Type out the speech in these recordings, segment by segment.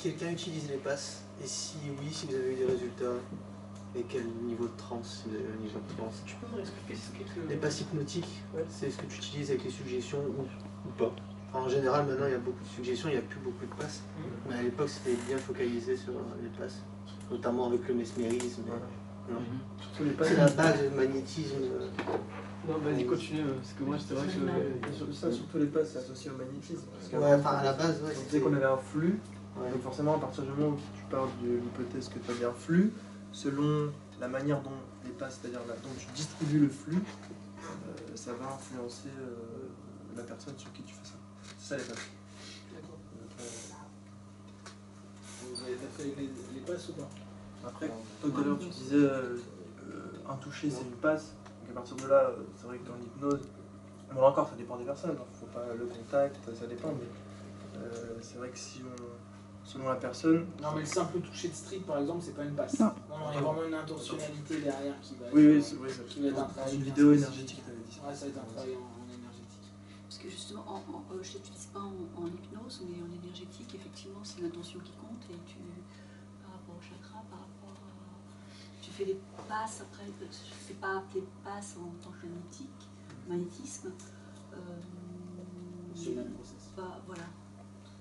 quelqu'un utilise les passes, et si oui, si vous avez eu des résultats, et quel niveau de transe, si vous avez un niveau de transe. Tu peux me réexpliquer ce que... Les passes hypnotiques, c'est ce que tu utilises avec les suggestions ou pas. Enfin, en général, maintenant, il y a beaucoup de suggestions, il n'y a plus beaucoup de passes. Mais à l'époque, c'était bien focalisé sur les passes, notamment avec le mesmérisme. Voilà. Surtout les passes. C'est la base du magnétisme. Non, vas-y, continue, parce que moi, c'est vrai que ça, surtout les passes, c'est associé au magnétisme. Ouais, enfin, à la base, ouais. On disait qu'on avait un flux, donc forcément, à partir du moment où tu parles de l'hypothèse que tu as bien un flux, selon la manière dont les passes, c'est-à-dire dont tu distribues le flux, ça va influencer la personne sur qui tu fais ça. C'est ça les passes. D'accord. Vous avez fait les passes ou pas? Après, tout à l'heure, tu disais un toucher, c'est une passe. Donc à partir de là, c'est vrai que dans l'hypnose, bon là encore, ça dépend des personnes. Faut pas le contact, ça dépend, mais c'est vrai que si on, selon la personne. Non, mais le simple toucher de street, par exemple, c'est pas une passe. Non. Non, il y a vraiment une intentionnalité derrière qui va. Oui, qui va être un travail. Une vidéo énergétique, tu avais dit ça. Ouais, ça va être un travail en énergétique. Parce que justement, je ne l'utilise pas en hypnose, mais en énergétique, effectivement, c'est l'intention qui compte. Et tu, par rapport au chakra, par rapport à... Tu fais les passes, après, je ne fais pas appeler passes en tant que magnétisme. C'est le même process. Voilà.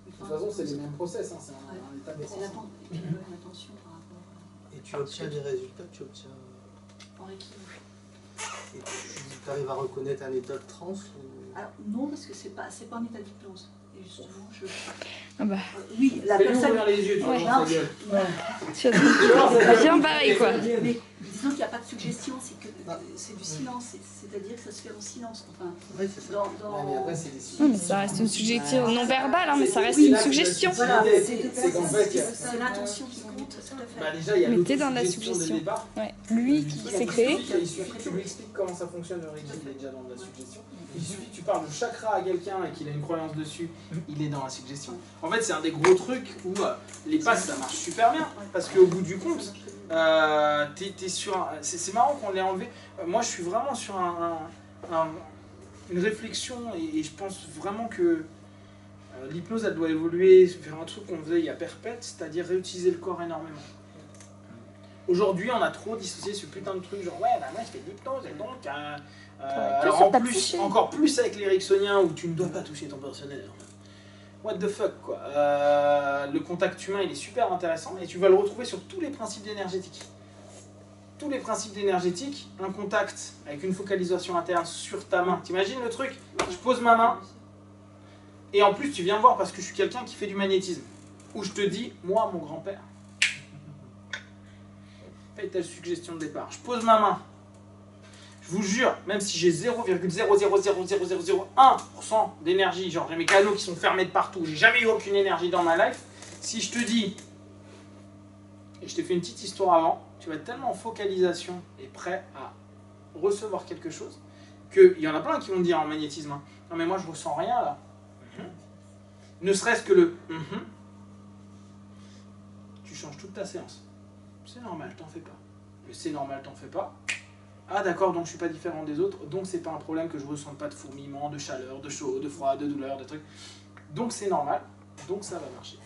De toute façon, c'est les mêmes process, hein, c'est un état de c'est l'intention par rapport à... Et tu obtiens des résultats, tu obtiens... En équilibre. Et tu arrives à reconnaître un état de transe ou... Alors non, parce que c'est pas un état d'hypnose. Et justement, Ah bah. oui, la Fais-lui personne... ouvrir les yeux, tu vois, dans sa gueule. C'est bien pareil, quoi. Mais disons qu'il n'y a pas de suggestion, c'est du silence, c'est-à-dire que ça se fait en silence. Enfin, Oui, c'est ça. Mais après, c'est des Non, mais ça reste une suggestion non verbale, hein, mais ça reste Oui, une là, suggestion. Voilà, c'est qu'en fait, c'est l'intention qui compte, tout à fait. bah déjà, il y a Mais t'es dans la l'autosuggestion suggestion. dès le départ. Ouais. Lui qui s'est créé. Il suffit que tu lui expliques comment ça fonctionne, le Reiki, il est déjà dans la suggestion. Il suffit que tu parles de chakra à quelqu'un et qu'il a une croyance dessus, il est dans la suggestion. En fait, c'est un des gros trucs où les passes, ça marche super bien. Parce qu'au bout du compte, t'es sur un... C'est marrant qu'on l'ait enlevé. Moi, je suis vraiment sur une réflexion et je pense vraiment que l'hypnose, elle doit évoluer vers un truc qu'on faisait il y a perpète, c'est-à-dire réutiliser le corps énormément. Aujourd'hui, on a trop dissocié ce putain de truc, genre ouais, bah moi je fais de l'hypnose et donc... alors en plus, encore plus avec l'éricksonien où tu ne dois pas toucher ton partenaire. What the fuck quoi. Le contact humain il est super intéressant et tu vas le retrouver sur tous les principes d'énergétique. Tous les principes d'énergétique, un contact avec une focalisation interne sur ta main. T'imagines le truc? Je pose ma main et en plus tu viens voir parce que je suis quelqu'un qui fait du magnétisme. Où je te dis, moi mon grand-père, paye ta suggestion de départ. Je pose ma main. Je vous jure, même si j'ai 0,0000001% d'énergie, genre j'ai mes canaux qui sont fermés de partout, j'ai jamais eu aucune énergie dans ma life, si je te dis, et je t'ai fait une petite histoire avant, tu vas être tellement en focalisation et prêt à recevoir quelque chose, qu'il y en a plein qui vont dire en magnétisme, hein, non mais moi je ressens rien là. Ne serait-ce que le tu changes toute ta séance. C'est normal, t'en fais pas. Le c'est normal, t'en fais pas. Ah d'accord, donc je suis pas différent des autres, donc c'est pas un problème que je ressente pas de fourmillement, de chaleur, de chaud, de froid, de douleur, de trucs. Donc c'est normal, donc ça va marcher.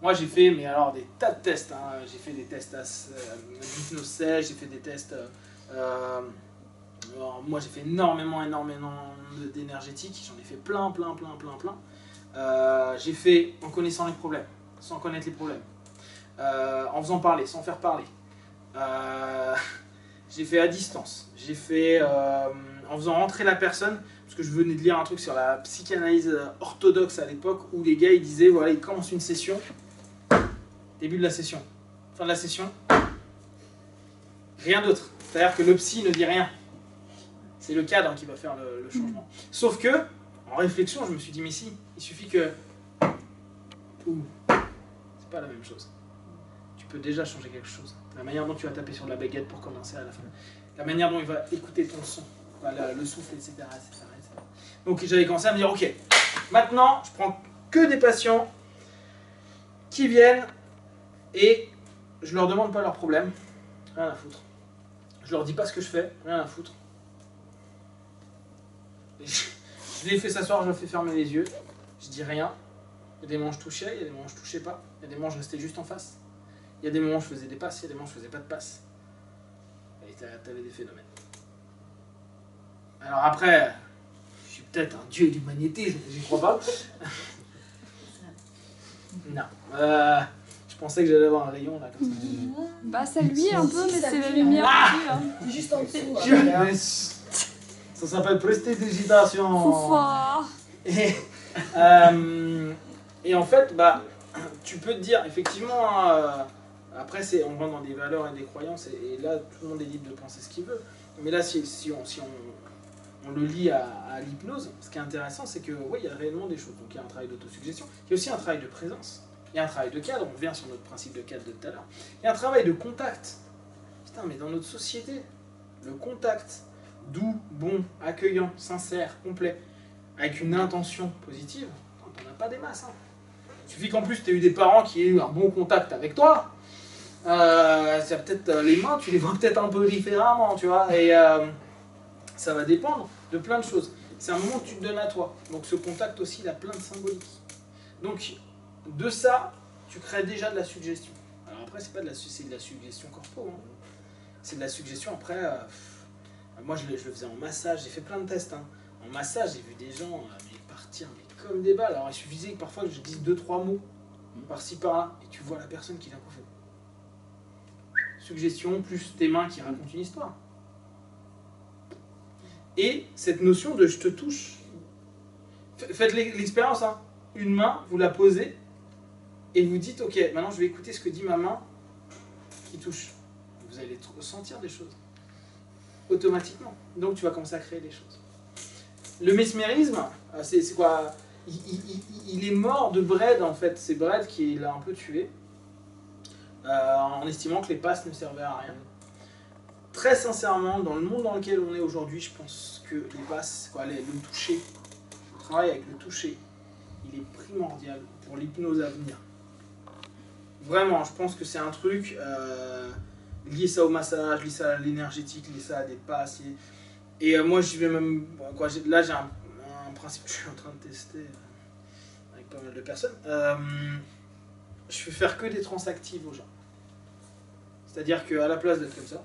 Moi j'ai fait, mais alors des tas de tests, hein. J'ai fait des tests d'hypnose sèche, j'ai fait des tests... moi j'ai fait énormément d'énergétique, j'en ai fait plein. J'ai fait en connaissant les problèmes, sans connaître les problèmes. En faisant parler, sans faire parler. J'ai fait à distance, j'ai fait en faisant rentrer la personne, parce que je venais de lire un truc sur la psychanalyse orthodoxe à l'époque, où les gars ils disaient, voilà, ils commencent une session, début de la session, fin de la session, rien d'autre. C'est-à-dire que le psy ne dit rien. C'est le cadre qui va faire le changement. Sauf que, en réflexion, je me suis dit, mais si, il suffit que... Ouh, c'est pas la même chose. Tu peux déjà changer quelque chose. La manière dont tu vas taper sur la baguette pour commencer à la fin. La manière dont il va écouter ton son, le souffle, etc. Donc j'avais commencé à me dire, ok, maintenant, je prends que des patients qui viennent et je leur demande pas leurs problèmes. Rien à foutre. Je leur dis pas ce que je fais, rien à foutre. Je les fais s'asseoir, je leur fais fermer les yeux, je dis rien. Il y a des moments où je touchais, il y a des moments où je touchais pas. Il y a des moments où je restais juste en face. Il y a des moments où je faisais des passes, il y a des moments où je faisais pas de passes. Et t'avais des phénomènes. Alors après, je suis peut-être un dieu du magnétisme, j'y crois pas. Non. Je pensais que j'allais avoir un rayon là comme ça. Bah ça luit un peu, mais Ça c'est la luit, lumière Ah dessus, hein. C'est juste en dessous. Hein. Ça s'appelle prestidigitation. Foufoir. Et en fait, bah, tu peux te dire, effectivement, hein, après on rentre dans des valeurs et des croyances, et là tout le monde est libre de penser ce qu'il veut. Mais là, si on le lie à l'hypnose, ce qui est intéressant, c'est que oui, il y a réellement des choses. Donc il y a un travail d'autosuggestion, il y a aussi un travail de présence, il y a un travail de cadre, on revient sur notre principe de cadre de tout à l'heure. Il y a un travail de contact. Putain, mais dans notre société, le contact doux, bon, accueillant, sincère, complet, avec une intention positive, t'en as pas des masses. Hein. Il suffit qu'en plus tu aies eu des parents qui aient eu un bon contact avec toi. C'est peut-être les mains, tu les vois peut-être un peu différemment, tu vois. Et ça va dépendre de plein de choses. C'est un moment où tu te donnes à toi. Donc ce contact aussi, il a plein de symboliques. Donc de ça, tu crées déjà de la suggestion. Alors après, c'est de la suggestion corpo. Hein. C'est de la suggestion après. Moi, je le faisais en massage. J'ai fait plein de tests. Hein. En massage, j'ai vu des gens partir comme des balles. Alors il suffisait que parfois que je dise 2-3 mots par-ci par-là, et tu vois la personne qui d'un coup fait suggestion plus tes mains qui racontent une histoire. Et cette notion de je te touche. Faites l'expérience, hein. Une main, vous la posez et vous dites ok, maintenant je vais écouter ce que dit ma main qui touche. Vous allez ressentir des choses automatiquement. Donc tu vas commencer à créer des choses. Le mesmérisme, c'est quoi? Il est mort de Bred en fait. C'est Bred qui l'a un peu tué en estimant que les passes ne servaient à rien. Très sincèrement, dans le monde dans lequel on est aujourd'hui, je pense que les passes, le toucher, le travail avec le toucher, il est primordial pour l'hypnose à venir. Vraiment, je pense que c'est un truc lié ça au massage, lié ça à l'énergétique, lié ça à des passes. Et moi, je vais même. Là, j'ai un principe que je suis en train de tester avec pas mal de personnes. Je vais faire que des trans actives aux gens. C'est-à-dire qu'à la place d'être comme ça,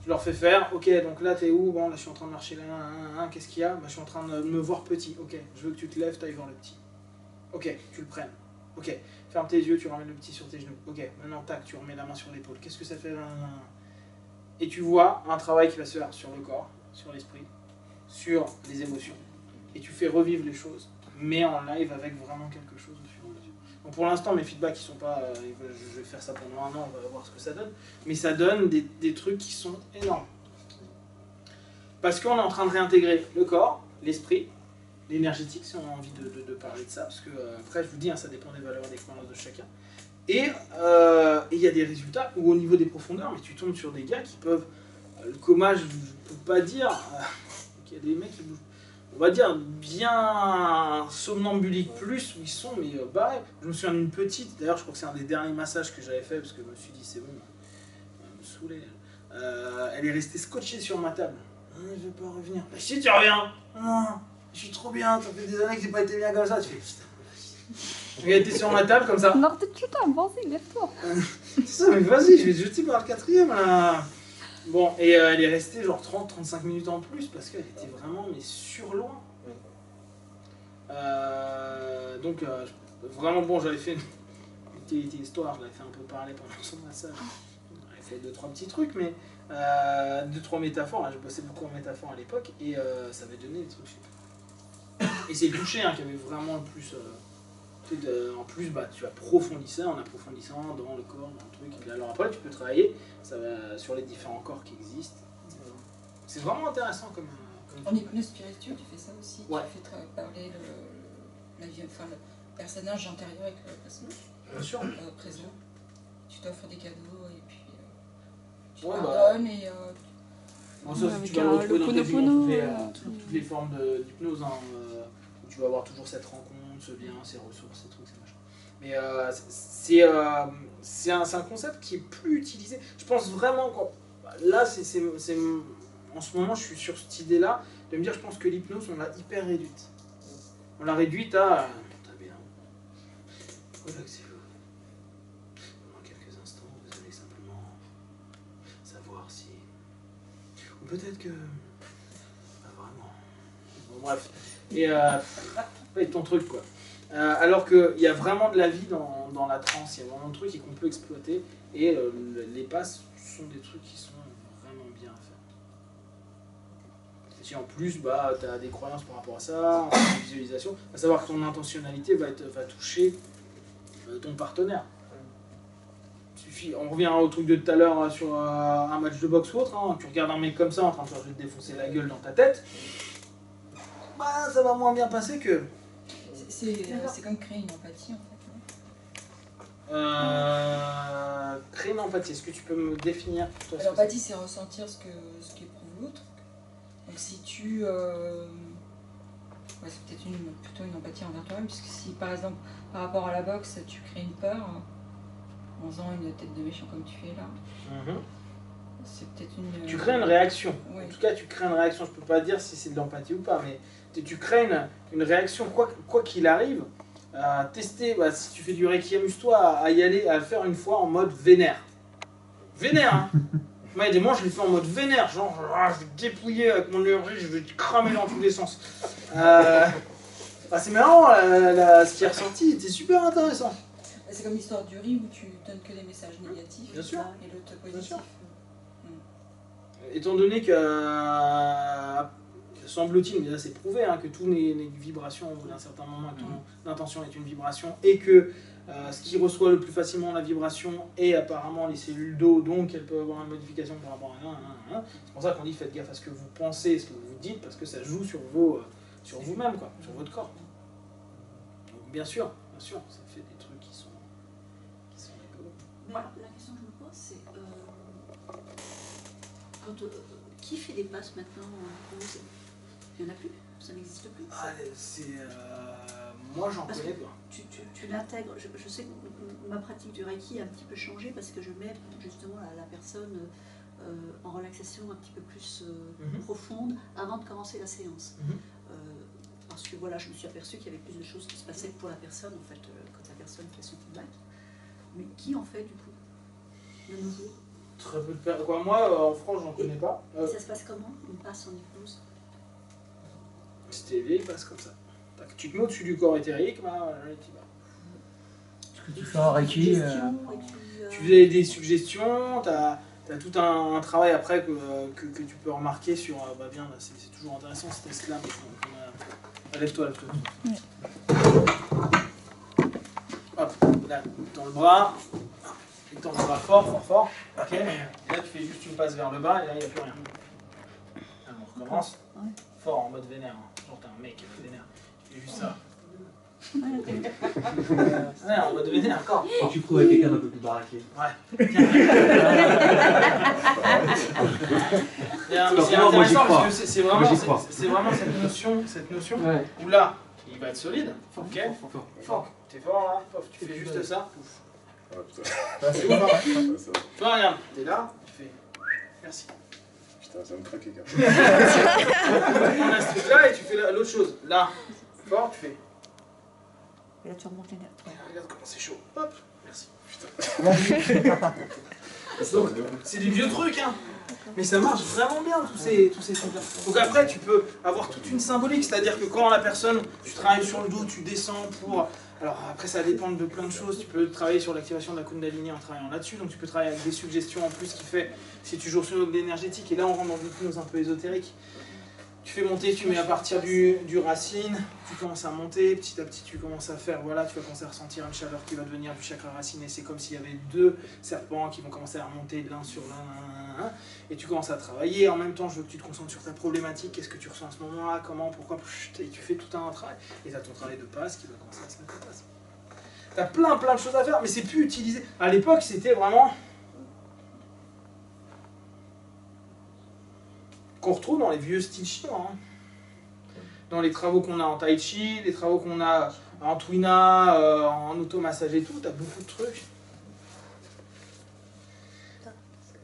je leur fais faire, ok, donc là t'es où? Bon, là je suis en train de marcher là, qu'est-ce qu'il y a? Bah, je suis en train de me voir petit, ok, je veux que tu te lèves, t'ailles voir le petit. Ok, tu le prennes. Ok, ferme tes yeux, tu ramènes le petit sur tes genoux. Ok, maintenant tac, tu remets la main sur l'épaule. Qu'est-ce que ça fait? Et tu vois un travail qui va se faire sur le corps, sur l'esprit, sur les émotions. Et tu fais revivre les choses, mais en live avec vraiment quelque chose au fur et à mesure. Donc pour l'instant, mes feedbacks, ils sont pas. Je vais faire ça pendant un an, on va voir ce que ça donne. Mais ça donne des trucs qui sont énormes. Parce qu'on est en train de réintégrer le corps, l'esprit, l'énergétique, si on a envie de parler de ça. Parce que, après, je vous dis, hein, ça dépend des valeurs et des croyances de chacun. Et il y a des résultats où, au niveau des profondeurs, mais tu tombes sur des gars qui peuvent. Le coma, je ne peux pas dire. Il y a des mecs qui bougent. On va dire bien somnambulique plus où ils sont, mais barrés. Je me souviens d'une petite, d'ailleurs je crois que c'est un des derniers massages que j'avais fait parce que je me suis dit c'est bon, elle me saoulait. Elle est restée scotchée sur ma table. Je vais pas revenir. Mais si tu reviens, non, je suis trop bien, ça fait des années que j'ai pas été bien comme ça. Tu fais putain. Elle était sur ma table comme ça. Non, peut-être putain, vas-y, lève-toi. C'est ça, mais vas-y, je vais te jeter par le quatrième là. Bon, et elle est restée genre 30-35 minutes en plus parce qu'elle était vraiment mais sur loin. Donc vraiment bon, j'avais fait une petite histoire, je l'avais fait un peu parler pendant son massage. J'avais fait 2-3 petits trucs, mais 2-3 métaphores, hein, je bossais beaucoup en métaphores à l'époque et ça avait donné des trucs super. Et c'est le toucher hein, qui avait vraiment le plus... en plus, bah, tu approfondis ça en approfondissant dans le corps, dans le truc. Et puis, alors après, tu peux travailler ça va, sur les différents corps qui existent. C'est vraiment intéressant comme En hypnose spirituelle, tu fais ça aussi. Ouais. Tu fais parler le personnage antérieur avec le personnage bien sûr. Présent. Tu t'offres des cadeaux et puis tu Ouais, pardonnes et Bon, ça, Avec tu vas le retrouver le dans quasiment Ho'oponopono, toutes les formes d'hypnose. Hein, où tu vas avoir toujours cette rencontre, ce lien, ces ressources, ces trucs, ces machins. Mais c'est un concept qui est plus utilisé. Je pense vraiment quoi. Là, en ce moment, je suis sur cette idée-là de me dire, je pense que l'hypnose, on l'a hyper réduite. On l'a réduite à Relaxez-vous. Pendant quelques instants, vous allez simplement savoir si... Ou peut-être que... Pas vraiment. Bon, bref. Et fais ton truc, quoi. Alors qu'il y a vraiment de la vie dans la transe, il y a vraiment de trucs et qu'on peut exploiter. Et les passes sont des trucs qui sont vraiment bien à faire. Et si en plus, bah, tu as des croyances par rapport à ça, une visualisation, à savoir que ton intentionnalité va toucher ton partenaire. On revient au truc de tout à l'heure sur un match de boxe ou autre, hein. Tu regardes un mec comme ça en train de faire te défoncer la gueule dans ta tête, bah, ça va moins bien passer que... C'est comme créer une empathie en fait. Créer une empathie, est-ce que tu peux me définir toi, L'empathie, c'est ressentir ce qu'éprouve l'autre. Donc si tu... c'est peut-être plutôt une empathie envers toi-même, puisque si par exemple, par rapport à la boxe, tu crées une peur, en faisant une tête de méchant comme tu fais là, c'est peut-être une... Tu crées une réaction. Ouais. En tout cas, tu crées une réaction. Je peux pas dire si c'est de l'empathie ou pas, mais tu crées une réaction, quoi qu'il arrive, à tester, bah, si tu fais du Reiki, amuse-toi à y aller, à le faire une fois en mode vénère. Vénère, hein. Moi, moi, je l'ai fait en mode vénère, genre, je vais te dépouiller avec mon énergie, je vais te cramer dans tous les sens. C'est marrant, ce qui est ressorti, c'était super intéressant. C'est comme l'histoire du riz où tu donnes que des messages négatifs Bien sûr. et l'autre positif. Bien sûr. Étant donné que, semble-t-il, mais là c'est prouvé, hein, que tout n'est que vibration au bout d'un certain moment, que ton intention est une vibration, et que ce qui reçoit le plus facilement la vibration est apparemment les cellules d'eau, donc elles peuvent avoir une modification par rapport à un. C'est pour ça qu'on dit faites gaffe à ce que vous pensez, ce que vous dites, parce que ça joue sur vous-même, quoi, sur votre corps. Donc bien sûr, ça fait des trucs qui sont rigolos. Mais la question que je me pose, c'est qui fait des passes maintenant en hypnose? Il n'y en a plus, ça n'existe plus. Moi j'en Parce connais que pas. Tu l'intègres. Je sais que ma pratique du Reiki a un petit peu changé parce que je mets justement la personne en relaxation un petit peu plus profonde avant de commencer la séance. Parce que voilà, je me suis aperçue qu'il y avait plus de choses qui se passaient pour la personne en fait quand la personne fait son feedback. Mais qui en fait du coup de nos jours? Très peu de personnes. Moi en France j'en connais pas. Et ça se passe comment une passe en hypnose? C'était vieille passe comme ça. Tac, tu te mets au-dessus du corps éthérique, bah, là, tu vas. Ce que tu fais en Reiki, Tu faisais des suggestions, tu as tout un travail après que tu peux remarquer sur. Bah viens, là, c'est toujours intéressant ce test-là. Lève-toi. Hop, là, dans le bras. Étends le bras fort. Ok. Et là, tu fais juste une passe vers le bas et là, il n'y a plus rien. Alors, on recommence. Ouais. Fort en mode vénère. Hein. Genre, t'es un mec vénère. Tu fais juste ça. Ouais, en mode vénère, encore. Quand tu prouves avec quelqu'un d'un peu plus baraqué. Ouais. C'est intéressant parce que c'est vraiment cette notion où là, il va être solide. Ok. Fort. T'es fort là. Pof, tu fais juste ça. Ah putain. Toi, regarde, t'es là, tu fais. Merci. Putain, ça va me craquer, gars. On a ce truc là et tu fais l'autre chose. Là, fort, tu fais. Et là tu remontes l'énergie. Regarde comment c'est chaud. Hop, merci. Putain. Donc, c'est des vieux trucs, hein. Mais ça marche vraiment bien, tous ces trucs-là. Donc après, tu peux avoir toute une symbolique, c'est-à-dire que quand la personne, tu travailles sur le dos, tu descends pour... Alors après, ça dépend de plein de choses. Tu peux travailler sur l'activation de la Kundalini en travaillant là-dessus. Donc tu peux travailler avec des suggestions en plus qui fait, si tu joues sur l'énergétique, et là on rentre dans une hypnose un peu ésotérique. Tu fais monter, tu mets à partir du racine, tu commences à monter, petit à petit tu commences à faire, voilà, tu vas commencer à ressentir une chaleur qui va devenir du chakra racine, et c'est comme s'il y avait deux serpents qui vont commencer à remonter l'un sur l'un, et tu commences à travailler. En même temps, je veux que tu te concentres sur ta problématique, qu'est-ce que tu ressens à ce moment-là, comment, pourquoi, et tu fais tout un travail, et tu as ton travail de passe qui va commencer à se mettre en place. Tu as plein de choses à faire, mais c'est plus utilisé. À l'époque, c'était vraiment... qu'on retrouve dans les vieux styles chinois. Hein. Dans les travaux qu'on a en tai chi, les travaux qu'on a en tuina, en automassage et tout, t'as beaucoup de trucs.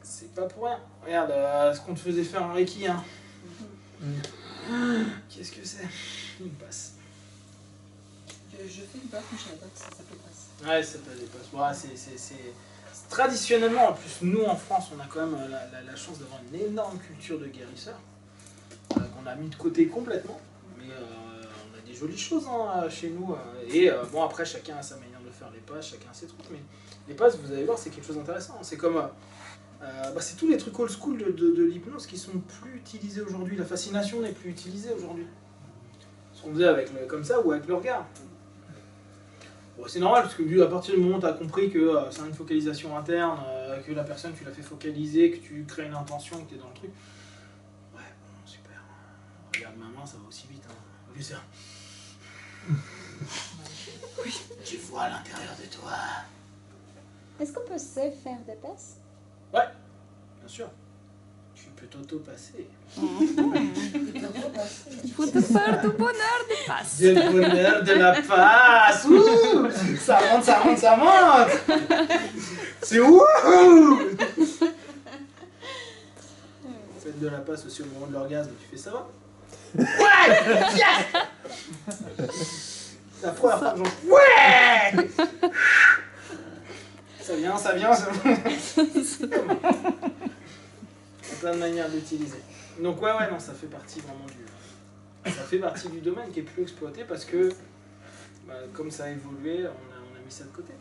C'est pas pour rien. Regarde ce qu'on te faisait faire en Reiki. Hein. Mm. Qu'est-ce que c'est? Une passe. Je fais une passe, mais je savais pas que ça s'appelait passe. Ouais, ça peut des passes. Ouais, traditionnellement, en plus, nous en France, on a quand même la chance d'avoir une énorme culture de guérisseurs qu'on a mis de côté complètement. Mais on a des jolies choses hein, chez nous. Et bon, après, chacun a sa manière de faire les passes, chacun a ses trucs. Mais les passes, vous allez voir, c'est quelque chose d'intéressant. C'est comme. C'est tous les trucs old school de l'hypnose qui sont plus utilisés aujourd'hui. La fascination n'est plus utilisée aujourd'hui. Ce qu'on faisait avec comme ça ou avec le regard. Bon, c'est normal parce que vu à partir du moment où tu as compris que c'est une focalisation interne, que la personne tu l'as fait focaliser, que tu crées une intention, que tu es dans le truc. Ouais, bon, super. Regarde ma main, ça va aussi vite. Hein. Vu ça. Oui, tu vois à l'intérieur de toi. Est-ce qu'on peut se faire des passes? Ouais, bien sûr. Tu peux t'auto-passer. Il faut te faire du bonheur des passes. Du bonheur de la passe. Ouh, ça monte, ça monte, ça monte. C'est wouhou. Faites de la passe aussi au moment de l'orgasme. Tu fais ça va? Ouais. Yes. La première fois que j'en... Ouais. Ça vient, ça vient, ça vient. Plein de manières d'utiliser. Donc ouais, non, ça fait partie vraiment du domaine qui est plus exploité parce que comme ça a évolué, on a mis ça de côté.